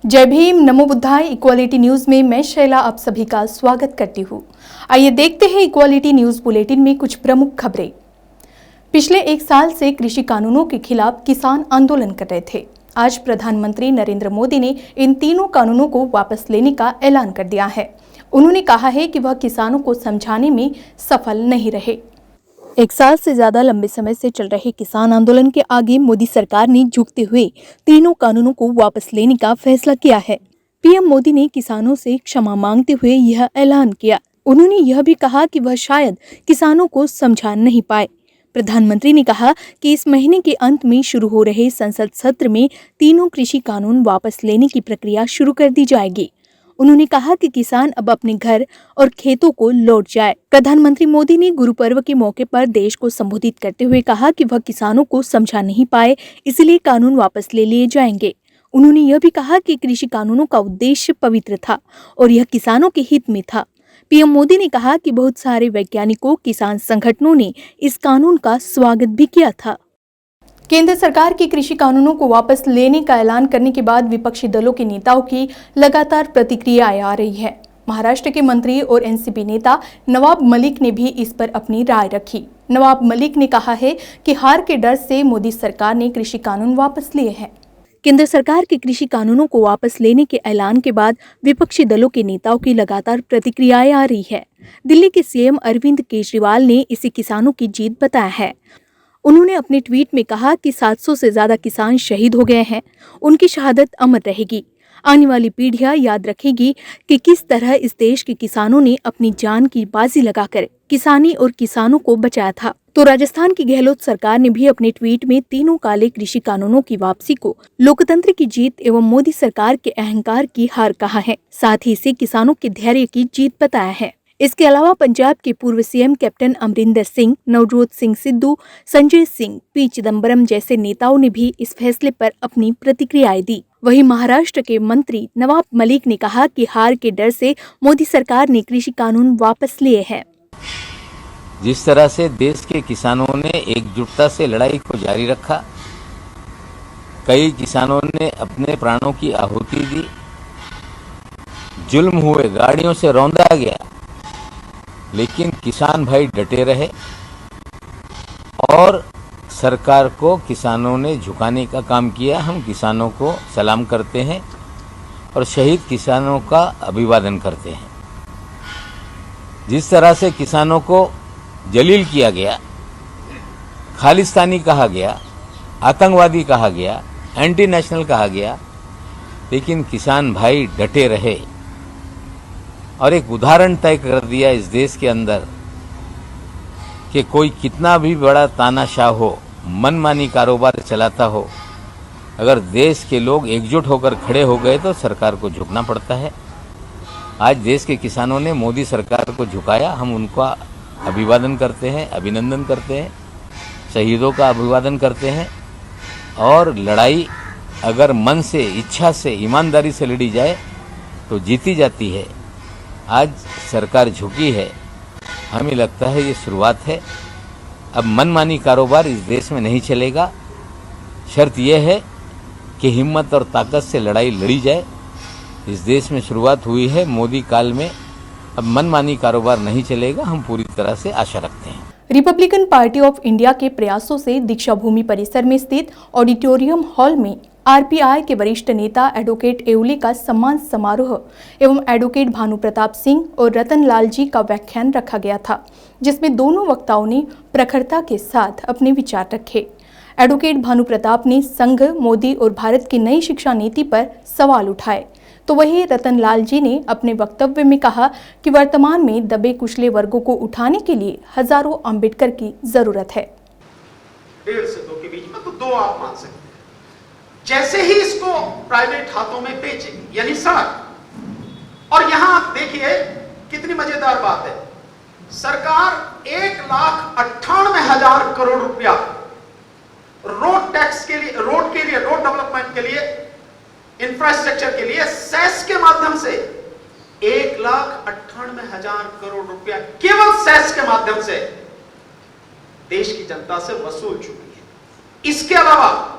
जय भीम, नमो बुद्धाय। Equality news में मैं शैला आप सभी का स्वागत करती हूँ। आइए देखते हैं इक्वालिटी न्यूज बुलेटिन में कुछ प्रमुख खबरें। पिछले एक साल से कृषि कानूनों के खिलाफ किसान आंदोलन कर रहे थे। आज प्रधानमंत्री नरेंद्र मोदी ने इन तीनों कानूनों को वापस लेने का ऐलान कर दिया है। उन्होंने कहा है कि वह किसानों को समझाने में सफल नहीं रहे। एक साल से ज्यादा लंबे समय से चल रहे किसान आंदोलन के आगे मोदी सरकार ने झुकते हुए तीनों कानूनों को वापस लेने का फैसला किया है। पीएम मोदी ने किसानों से क्षमा मांगते हुए यह ऐलान किया। उन्होंने यह भी कहा कि वह शायद किसानों को समझा नहीं पाए। प्रधानमंत्री ने कहा कि इस महीने के अंत में शुरू हो रहे संसद सत्र में तीनों कृषि कानून वापस लेने की प्रक्रिया शुरू कर दी जाएगी। उन्होंने कहा कि किसान अब अपने घर और खेतों को लौट जाए। प्रधानमंत्री मोदी ने गुरु पर्व के मौके पर देश को संबोधित करते हुए कहा कि वह किसानों को समझा नहीं पाए, इसलिए कानून वापस ले लिए जाएंगे। उन्होंने यह भी कहा कि कृषि कानूनों का उद्देश्य पवित्र था और यह किसानों के हित में था। पीएम मोदी ने कहा कि बहुत सारे वैज्ञानिकों, किसान संगठनों ने इस कानून का स्वागत भी किया था। केंद्र सरकार के कृषि कानूनों को वापस लेने का ऐलान करने के बाद विपक्षी दलों के नेताओं की लगातार प्रतिक्रियाएं आ रही है। महाराष्ट्र के मंत्री और एनसीपी नेता नवाब मलिक ने भी इस पर अपनी राय रखी। नवाब मलिक ने कहा है कि हार के डर से मोदी सरकार ने कृषि कानून वापस लिए हैं। केंद्र सरकार के कृषि कानूनों को वापस लेने के ऐलान के बाद विपक्षी दलों के नेताओं की लगातार प्रतिक्रियाएं आ रही है। दिल्ली के सीएम अरविंद केजरीवाल ने इसे किसानों की जीत बताया है। उन्होंने अपने ट्वीट में कहा कि 700 से ज्यादा किसान शहीद हो गए हैं। उनकी शहादत अमर रहेगी। आने वाली पीढ़ियां याद रखेगी कि किस तरह इस देश के किसानों ने अपनी जान की बाजी लगाकर किसानी और किसानों को बचाया था। तो राजस्थान की गहलोत सरकार ने भी अपने ट्वीट में तीनों काले कृषि कानूनों की वापसी को लोकतंत्र की जीत एवं मोदी सरकार के अहंकार की हार कहा है। साथ ही इसे किसानों के धैर्य की जीत बताया है। इसके अलावा पंजाब के पूर्व CM captain Amarinder Singh, Navjot Singh Sidhu, Sanjay Singh, P Chidambaram जैसे नेताओं ने भी इस फैसले पर अपनी प्रतिक्रियाएं दी। वहीं महाराष्ट्र के मंत्री नवाब मलिक ने कहा कि हार के डर से मोदी सरकार ने कृषि कानून वापस लिए हैं। जिस तरह से देश के किसानों ने एकजुटता से लड़ाई को जारी रखा, कई किसानों ने अपने प्राणों की आहुति दी, जुल्म हुए, गाड़ियों से रौंदा गया, लेकिन किसान भाई डटे रहे और सरकार को किसानों ने झुकाने का काम किया। हम किसानों को सलाम करते हैं और शहीद किसानों का अभिवादन करते हैं। जिस तरह से किसानों को जलील किया गया, खालिस्तानी कहा गया, आतंकवादी कहा गया, एंटी नेशनल कहा गया, लेकिन किसान भाई डटे रहे और एक उदाहरण तय कर दिया इस देश के अंदर कि कोई कितना भी बड़ा तानाशाह हो, मनमानी कारोबार चलाता हो, अगर देश के लोग एकजुट होकर खड़े हो गए तो सरकार को झुकना पड़ता है। आज देश के किसानों ने मोदी सरकार को झुकाया। हम उनका अभिवादन करते हैं, अभिनंदन करते हैं, शहीदों का अभिवादन करते हैं। और लड़ाई अगर मन से, इच्छा से, ईमानदारी से लड़ी जाए तो जीती जाती है। आज सरकार झुकी है। हमें लगता है ये शुरुआत है। अब मनमानी कारोबार इस देश में नहीं चलेगा। शर्त यह है कि हिम्मत और ताकत से लड़ाई लड़ी जाए। इस देश में शुरुआत हुई है मोदी काल में। अब मनमानी कारोबार नहीं चलेगा। हम पूरी तरह से आशा रखते हैं। रिपब्लिकन पार्टी ऑफ इंडिया के प्रयासों से दीक्षा भूमि परिसर में स्थित ऑडिटोरियम हॉल में आरपीआई के वरिष्ठ नेता एडवोकेट एवले का सम्मान समारोह एवं एडवोकेट भानु प्रताप सिंह और रतन लाल जी का व्याख्यान रखा गया था, जिसमें दोनों वक्ताओं ने प्रखरता के साथ अपने विचार रखे। एडवोकेट भानु प्रताप ने संघ, मोदी और भारत की नई शिक्षा नीति पर सवाल उठाए, तो वहीं रतन लाल जी ने अपने वक्तव्य में कहा कि वर्तमान में दबे कुचले वर्गों को उठाने के लिए हजारों अम्बेडकर की जरूरत है। 1.5 से 2 के बीच में तो 2 आप मान सकते हैं। जैसे ही इसको प्राइवेट हाथों में बेचेंगे, यानी सड़क, और यहां आप देखिए कितनी मजेदार बात है, सरकार 1,98,000 करोड़ रुपया रोड टैक्स के लिए, रोड डेवलपमेंट के लिए, इंफ्रास्ट्रक्चर के लिए सेस के माध्यम से 1,98,000 करोड़ रुपया केवल सेस के माध्यम से देश की जनता से वसूल चुकी है। इसके अलावा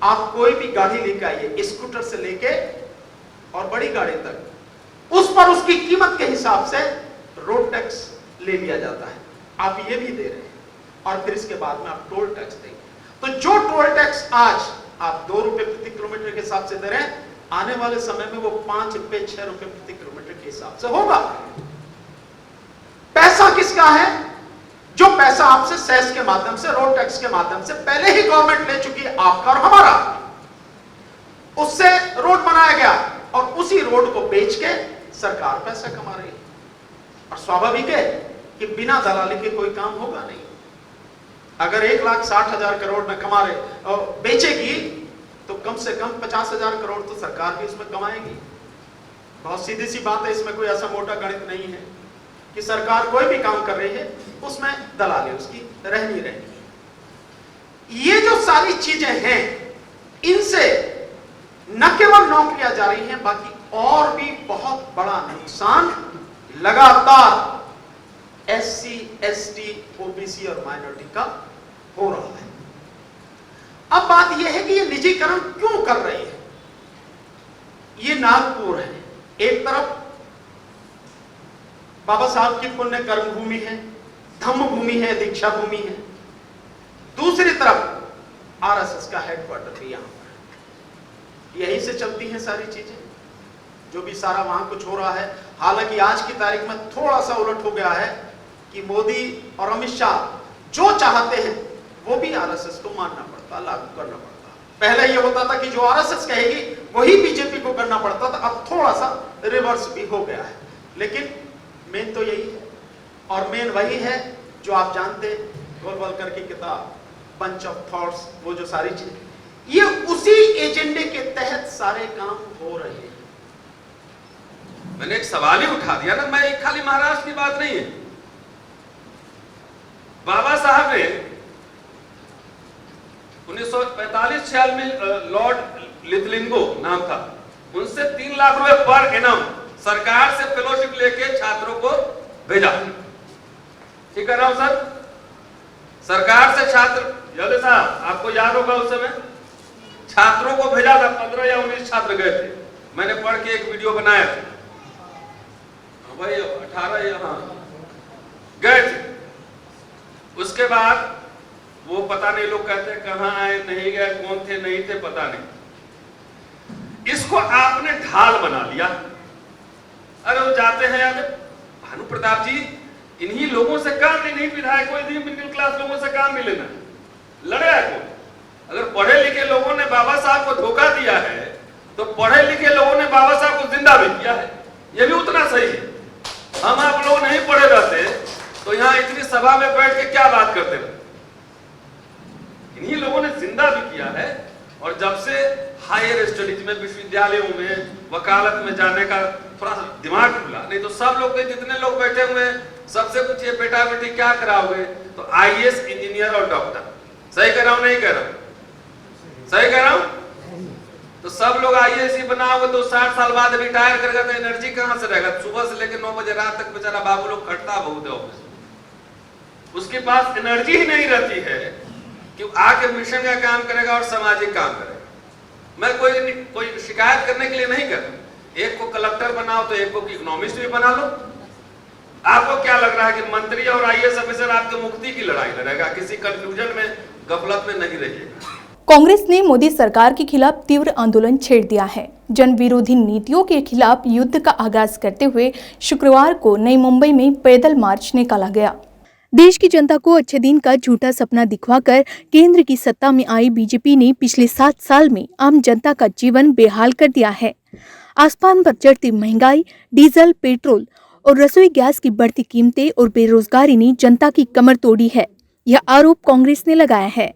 आप कोई भी गाड़ी लेके आइए, स्कूटर से लेके और बड़ी गाड़ी तक, उस पर उसकी कीमत के हिसाब से रोड टैक्स ले लिया जाता है। आप ये भी दे रहे हैं और फिर इसके बाद में आप टोल टैक्स देंगे। तो जो टोल टैक्स आज आप 2 रुपए प्रति किलोमीटर के हिसाब से दे रहे हैं, आने वाले समय में वो 5 रुपए 6 रुपए प्रति किलोमीटर के हिसाब से होगा। पैसा किसका है? जो पैसा आपसे सेस के माध्यम से, रोड टैक्स के माध्यम से पहले ही गवर्नमेंट ले चुकी है, आपका और हमारा। उससे रोड बनाया गया और उसी रोड को बेच के सरकार पैसा कमा रही है। और स्वाभाविक है कि बिना दलाली के कोई काम होगा नहीं। अगर 1,60,000 करोड़ में कमा रहे और बेचेगी तो कम से कम 50,000 करोड़ तो सरकार भी इसमें कमाएगी। बहुत सीधी सी बात है, इसमें कोई ऐसा मोटा गणित नहीं है कि सरकार कोई भी काम कर रही है उसमें दलाली उसकी रहनी रहनी। ये जो सारी चीजें हैं, इनसे न केवल नौकरियां जा रही हैं, बाकी और भी बहुत बड़ा नुकसान लगातार SC, ST, OBC और माइनॉरिटी का हो रहा है। अब बात यह है कि ये निजीकरण क्यों कर रही है? ये नागपुर है, एक तरफ बाबा साहब की पुण्य कर्म भूमि है, धम्म भूमि है, दीक्षा भूमि है। दूसरी तरफ RSS का हेडक्वार्टर भी यहां पर, यहीं से चलती हैं सारी चीजें, जो भी सारा वहां कुछ हो रहा है। हालांकि आज की तारीख में थोड़ा सा उलट हो गया है कि मोदी और अमित शाह जो चाहते हैं वो भी RSS को मानना पड़ता, लागू करना पड़ता। पहले ये होता था कि जो RSS कहेगी वही बीजेपी को करना पड़ता था, अब थोड़ा सा रिवर्स भी हो गया है। लेकिन मेन तो यही है, और मेन वही है जो आप जानते, गोलवलकर की किताब बंच ऑफ थॉट्स, वो जो सारी चीजें, ये उसी एजेंडे के तहत सारे काम हो रहे हैं। मैंने एक सवाल ही उठा दिया ना, मैं एक खाली महाराष्ट्र की बात नहीं है। बाबा साहब ने 1945-46 में लॉर्ड लिथलिंगो नाम था, उनसे 3 लाख रुपए पर एनम सरकार से फेलोशिप लेके छात्रों को भेजा। ठीक कर रहा हूं सर? सरकार से छात्र, यादव साहब आपको याद होगा उस समय छात्रों को भेजा था। 15 या 19 छात्र गए थे, मैंने पढ़ के एक वीडियो बनाया था भाई। 18 यहाँ गए थे, उसके बाद वो पता नहीं, लोग कहते हैं कहां आए, नहीं गए, कौन थे नहीं थे पता नहीं। इसको आपने ढाल बना लिया। अरे वो जाते हैं यार, भानु प्रताप जी इन्हीं लोगों से काम नहीं, विधायक कोई मिडिल क्लास लोगों से काम नहीं लेना, लड़े है कौन? अगर पढ़े लिखे लोगों ने बाबा साहब को धोखा दिया है तो पढ़े लिखे लोगों ने बाबा साहब को जिंदा भी किया है, यह भी उतना सही है। हम आप लोग नहीं पढ़े रहते तो यहाँ इतनी सभा में बैठ के क्या बात करते रहते? इन्हीं लोगों ने जिंदा भी किया है। और जब से हायर स्टडीज में, विश्वविद्यालयों में, वकालत में जाने का थोड़ा सा दिमाग खुला, नहीं तो सब लोग जितने लोग बैठे हुए हैं सबसे पूछिए बेटा बेटी क्या कराओगे, तो IAS, इंजीनियर और डॉक्टर। सही कर रहा हूं नहीं कर रहा हूं? सही कर रहा हूं? तो सब लोग IAS ही बनाओगे तो 60 साल बाद रिटायर करेगा तो एनर्जी कहां से रहेगा? सुबह से लेकर 9 बजे रात तक बेचारा बाबू लोग खटता बहुत है ऑफिस, उसके पास एनर्जी ही नहीं रहती है कि आके मिशन का काम करेगा और सामाजिक काम करेगा। मैं कोई शिकायत करने के लिए नहीं कर रहा, एक को कलेक्टर बनाओ तो एक को इकोनॉमिस्ट भी बना लो। आपको क्या लग रहा है कि मंत्री और IAS ऑफिसर आपके मुक्ति की लड़ाई लड़ेगा? किसी कंफ्यूजन में, गफलत में नहीं रहिएगा। कांग्रेस ने मोदी सरकार के खिलाफ तीव्र आंदोलन छेड़ दिया है। जन विरोधी नीतियों के खिलाफ युद्ध का आगाज करते हुए शुक्रवार को नई मुंबई में पैदल मार्च निकाला गया। देश की जनता को अच्छे दिन का झूठा सपना दिखवाकर केंद्र की सत्ता में आई बीजेपी ने पिछले 7 साल में आम जनता का जीवन बेहाल कर दिया है। आसमान पर चढ़ती महंगाई, डीजल, पेट्रोल और रसोई गैस की बढ़ती कीमतें और बेरोजगारी ने जनता की कमर तोड़ी है। यह आरोप कांग्रेस ने लगाया है,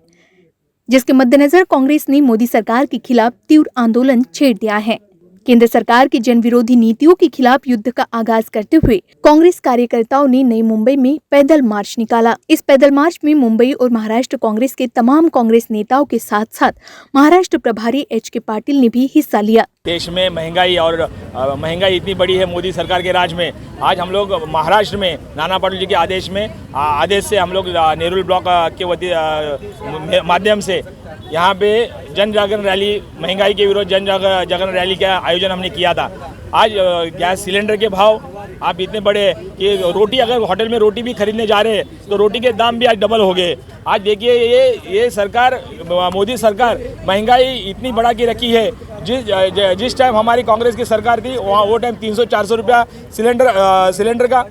जिसके मद्देनजर कांग्रेस ने मोदी सरकार के खिलाफ तीव्र आंदोलन छेड़ दिया है। केंद्र सरकार की जन विरोधी नीतियों के खिलाफ युद्ध का आगाज करते हुए कांग्रेस कार्यकर्ताओं ने नई मुंबई में पैदल मार्च निकाला। इस पैदल मार्च में मुंबई और महाराष्ट्र कांग्रेस के तमाम कांग्रेस नेताओं के साथ साथ महाराष्ट्र प्रभारी HK पाटिल ने भी हिस्सा लिया। देश में महंगाई और महंगाई इतनी बड़ी है मोदी सरकार के राज में। आज हम लोग महाराष्ट्र में नाना पाटिल जी के आदेश से हम लोग नेहरू ब्लॉक के माध्यम से यहाँ पे जन जागरण रैली, महंगाई के विरोध जन जागरण रैली का आयोजन हमने किया था। आज गैस सिलेंडर के भाव आप इतने बड़े कि रोटी, अगर होटल में रोटी भी खरीदने जा रहे हैं तो रोटी के दाम भी आज डबल हो गए। आज देखिए ये सरकार, मोदी सरकार महंगाई इतनी बढ़ा के रखी है। जिस टाइम हमारी कांग्रेस की सरकार थी वहाँ वो टाइम 300-400 रुपया सिलेंडर का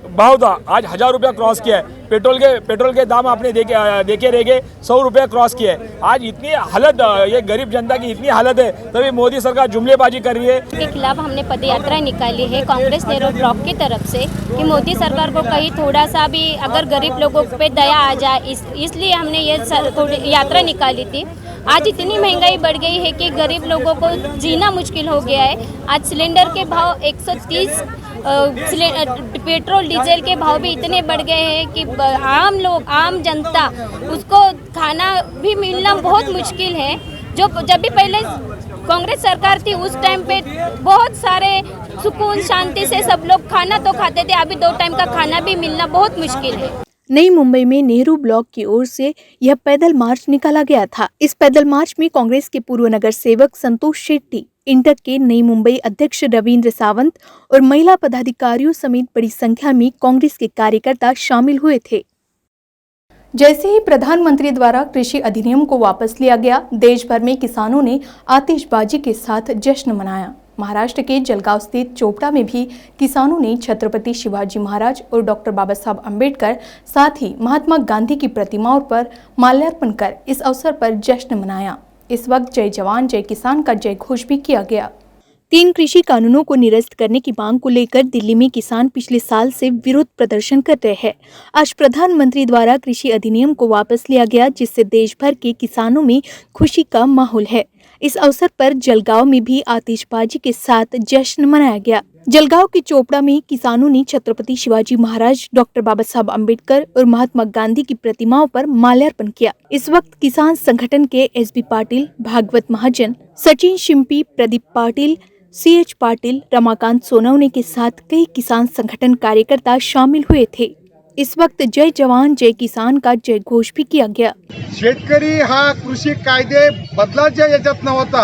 भाव था, आज 1000 रुपया क्रॉस किया है। पेट्रोल के दाम आपने देखे रहेंगे 100 रुपया क्रॉस किया है। आज इतनी हालत, ये गरीब जनता की इतनी हालत है, तभी मोदी सरकार जुमलेबाजी कर रही है। के खिलाफ हमने पदयात्रा निकाली है कांग्रेस नेहरू ब्लॉक की तरफ से कि मोदी सरकार को कहीं थोड़ा सा भी अगर गरीब लोगों पे दया आ जाए, इसलिए हमने ये यात्रा निकाली थी। आज इतनी महंगाई बढ़ गई है कि गरीब लोगों को जीना मुश्किल हो गया है। आज सिलेंडर के भाव 130, पेट्रोल डीजल के भाव भी इतने बढ़ गए हैं कि आम जनता उसको खाना भी मिलना बहुत मुश्किल है। जब भी पहले कांग्रेस सरकार थी उस टाइम पे बहुत सारे सुकून शांति से सब लोग खाना तो खाते थे, अभी 2 टाइम का खाना भी मिलना बहुत मुश्किल है। नई मुंबई में नेहरू ब्लॉक की ओर से यह पैदल मार्च निकाला गया था। इस पैदल मार्च में कांग्रेस के पूर्व नगर सेवक संतोष शेट्टी, इंटर के नई मुंबई अध्यक्ष रविंद्र सावंत और महिला पदाधिकारियों समेत बड़ी संख्या में कांग्रेस के कार्यकर्ता शामिल हुए थे। जैसे ही प्रधानमंत्री द्वारा कृषि अधिनियम को वापस लिया गया, देश भर में किसानों ने आतिशबाजी के साथ जश्न मनाया। महाराष्ट्र के जलगांव स्थित चोपड़ा में भी किसानों ने छत्रपति शिवाजी महाराज और डॉक्टर बाबा साहब अम्बेडकर, साथ ही महात्मा गांधी की प्रतिमाओं पर माल्यार्पण कर इस अवसर पर जश्न मनाया। इस वक्त जय जवान जय किसान का जय घोष भी किया गया। 3 कृषि कानूनों को निरस्त करने की मांग को लेकर दिल्ली में किसान पिछले साल से विरोध प्रदर्शन कर रहे हैं। आज प्रधानमंत्री द्वारा कृषि अधिनियम को वापस लिया गया, जिससे देश भर के किसानों में खुशी का माहौल है। इस अवसर पर जलगांव में भी आतिशबाजी के साथ जश्न मनाया गया। जलगांव के चोपड़ा में किसानों ने छत्रपति शिवाजी महाराज, डॉक्टर बाबा साहब अम्बेडकर और महात्मा गांधी की प्रतिमाओं पर माल्यार्पण किया। इस वक्त किसान संगठन के SB पाटिल, भागवत महाजन, सचिन शिंपी, प्रदीप पाटिल, CH पाटिल, रमाकांत सोनवणे के साथ कई किसान संगठन कार्यकर्ता शामिल हुए थे। इस वक्त जय जवान जय किसान का जय घोष भी किया गया। शेतकरी हा कृषी कायदे बदलाच्या याच्यात नव्हता,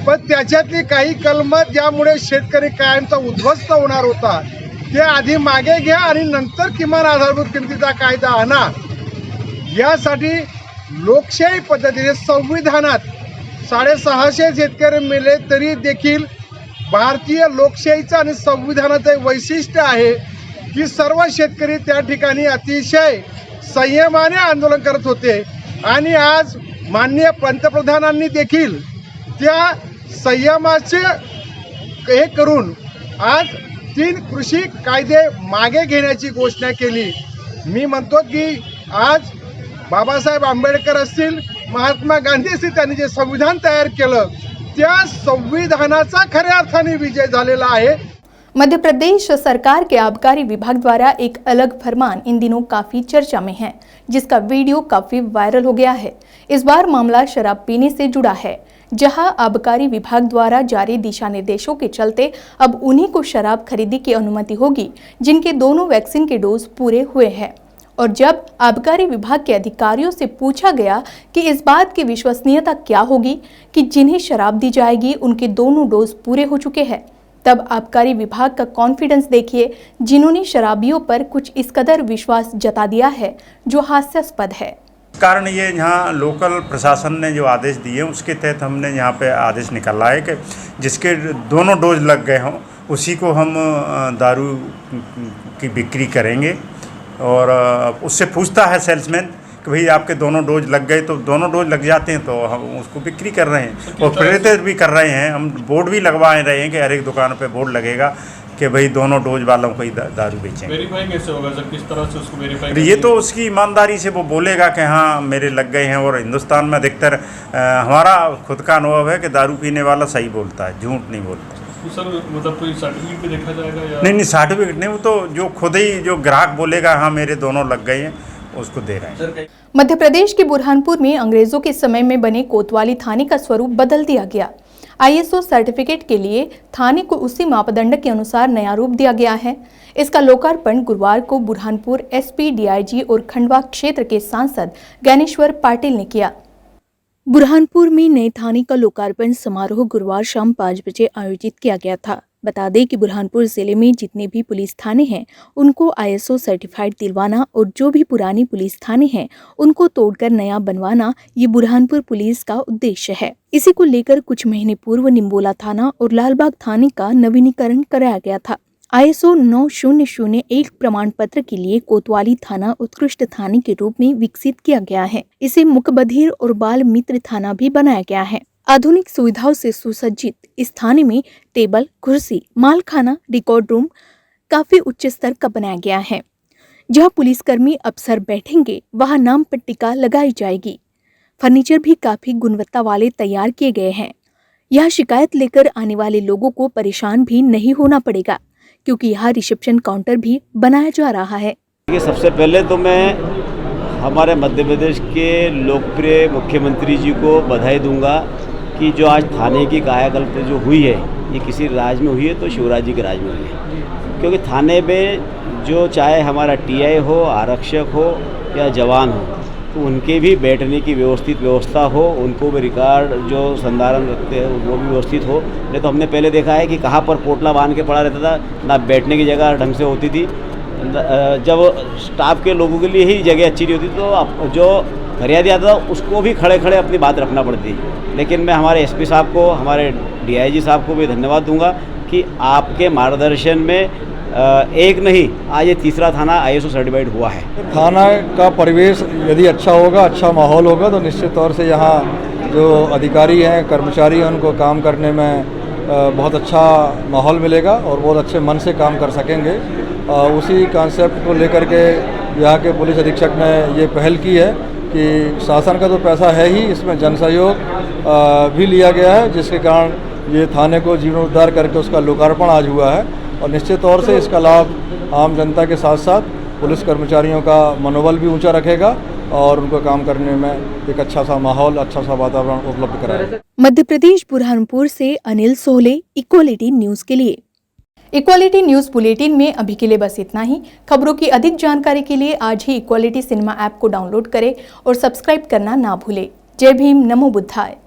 पण त्याच्यातली काही कलम ज्यामुळे शेतकरी कायमचा उद्ध्वस्त होणार होता, ते आधी मागे घ्या आणि नंतर किमान आधारभूत किमतीचा कायदा आणा। यासाठी लोकशाही पद्धतीने संविधानात 650 शेतकरी मेले तरी देखील भारतीय लोकशाहीचं आणि संविधानाचं वैशिष्ट्य आहे की सर्व शेतकरी त्या ठिकाणी अतिशय संयमाने आंदोलन करत होते आणि आज माननीय पंतप्रधानांनी देखील त्या संयमाचे हे करून आज 3 कृषी कायदे मागे घेण्याची घोषणा केली। मी म्हणतो की आज बाबासाहेब आंबेडकर असतील, महात्मा गांधी असतील, त्यांनी जे संविधान तयार केलं त्या संविधानाचा खऱ्या अर्थाने विजय झालेला आहे। मध्य प्रदेश सरकार के आबकारी विभाग द्वारा एक अलग फरमान इन दिनों काफी चर्चा में है, जिसका वीडियो काफी वायरल हो गया है। इस बार मामला शराब पीने से जुड़ा है, जहां आबकारी विभाग द्वारा जारी दिशा निर्देशों के चलते अब उन्हीं को शराब खरीदी की अनुमति होगी जिनके दोनों वैक्सीन के डोज पूरे हुए हैं। और जब आबकारी विभाग के अधिकारियों से पूछा गया कि इस बात की विश्वसनीयता क्या होगी कि जिन्हें शराब दी जाएगी उनके दोनों डोज पूरे हो चुके हैं, तब आबकारी विभाग का कॉन्फिडेंस देखिए, जिन्होंने शराबियों पर कुछ इस कदर विश्वास जता दिया है जो हास्यास्पद है। कारण ये यहाँ लोकल प्रशासन ने जो आदेश दिए उसके तहत हमने यहाँ पे आदेश निकाला है कि जिसके दोनों डोज लग गए हों उसी को हम दारू की बिक्री करेंगे। और उससे पूछता है सेल्समैन कि भाई आपके दोनों डोज लग गए, तो दोनों डोज लग जाते हैं तो हम उसको बिक्री कर रहे हैं और प्रेरित भी कर रहे हैं। हम बोर्ड भी लगवा रहे हैं कि हर एक दुकान पे बोर्ड लगेगा कि भाई दोनों डोज वालों को ही दारू बेचेंगे। वेरीफाई कैसे होगा सर, किस तरह से उसको वेरीफाई? ये तो उसकी ईमानदारी से वो बोलेगा कि हाँ मेरे लग गए हैं। और हिंदुस्तान में अधिकतर हमारा खुद का अनुभव है कि दारू पीने वाला सही बोलता है, झूठ नहीं बोलता। तो सर मतलब कोई सर्टिफिकेट भी देखा जाएगा या? नहीं सर्टिफिकेट नहीं, वो तो जो खुद ही जो ग्राहक बोलेगा हाँ मेरे दोनों लग गए हैं उसको दे रहे हैं। मध्य प्रदेश के बुरहानपुर में अंग्रेजों के समय में बने कोतवाली थाने का स्वरूप बदल दिया गया। ISO सर्टिफिकेट के लिए थाने को उसी मापदंड के अनुसार नया रूप दिया गया है। इसका लोकार्पण गुरुवार को बुरहानपुर SP DIG और खंडवा क्षेत्र के सांसद ज्ञानेश्वर पाटिल ने किया। बुरहानपुर में नए थाने का लोकार्पण समारोह गुरुवार शाम 5 बजे आयोजित किया गया था। बता दें कि बुरहानपुर जिले में जितने भी पुलिस थाने हैं उनको ISO सर्टिफाइड दिलवाना और जो भी पुरानी पुलिस थाने हैं उनको तोड़कर नया बनवाना ये बुरहानपुर पुलिस का उद्देश्य है। इसी को लेकर कुछ महीने पूर्व निम्बोला थाना और लालबाग थाने का नवीनीकरण कराया गया था। ISO 9001 प्रमाण पत्र के लिए कोतवाली थाना उत्कृष्ट थाने के रूप में विकसित किया गया है। इसे मुकबधिर और बाल मित्र थाना भी बनाया गया है। आधुनिक सुविधाओं से सुसज्जित इस थाने में टेबल, कुर्सी, मालखाना, रिकॉर्ड रूम काफी उच्च स्तर का बनाया गया है। जहां पुलिसकर्मी अफसर बैठेंगे वहां नाम पट्टिका लगाई जाएगी। फर्नीचर भी काफी गुणवत्ता वाले तैयार किए गए हैं। यह शिकायत लेकर आने वाले लोगों को परेशान भी नहीं होना पड़ेगा, क्योंकि यहाँ रिसेप्शन काउंटर भी बनाया जा रहा है। सबसे पहले तो मैं हमारे मध्य प्रदेश के लोकप्रिय मुख्यमंत्री जी को बधाई दूंगा कि जो आज थाने की कायाकल्प जो हुई है ये किसी राज में हुई है तो शिवराज जी के राज में हुई है। क्योंकि थाने में जो चाहे हमारा TI हो, आरक्षक हो या जवान हो, तो उनके भी बैठने की व्यवस्थित व्यवस्था हो, उनको भी रिकॉर्ड जो संधारण रखते हैं वो भी व्यवस्थित हो। नहीं तो हमने पहले देखा है कि कहाँ पर पोटला बांध के पड़ा रहता था, ना बैठने की जगह ढंग से होती थी। जब स्टाफ के लोगों के लिए ही जगह अच्छी नहीं होती तो जो फरियादी आता था उसको भी खड़े खड़े अपनी बात रखना पड़ती। लेकिन मैं हमारे SP साहब को, हमारे DIG साहब को भी धन्यवाद दूंगा कि आपके मार्गदर्शन में एक नहीं आज ये तीसरा थाना ISO सर्टिफाइड हुआ है। थाना का परिवेश यदि अच्छा होगा, अच्छा माहौल होगा तो निश्चित तौर से यहाँ जो अधिकारी हैं, कर्मचारी हैं, उनको काम करने में बहुत अच्छा माहौल मिलेगा और बहुत अच्छे मन से काम कर सकेंगे। उसी कॉन्सेप्ट को लेकर के यहाँ के पुलिस अधीक्षक ने ये पहल की है कि शासन का तो पैसा है ही, इसमें जन सहयोग भी लिया गया है, जिसके कारण ये थाने को जीर्णोद्धार करके उसका लोकार्पण आज हुआ है। और निश्चित तौर से इसका लाभ आम जनता के साथ साथ पुलिस कर्मचारियों का मनोबल भी ऊंचा रखेगा और उनको काम करने में एक अच्छा सा माहौल, अच्छा सा वातावरण उपलब्ध कराएगा। मध्य प्रदेश बुरहानपुर से अनिल सोहले, इक्वालिटी न्यूज़ के लिए। इक्वालिटी न्यूज़ बुलेटिन में अभी के लिए बस इतना ही। खबरों की अधिक जानकारी के लिए आज ही इक्वालिटी सिनेमा ऐप को डाउनलोड करें और सब्सक्राइब करना ना भूलें। जय भीम, नमो बुद्धाय।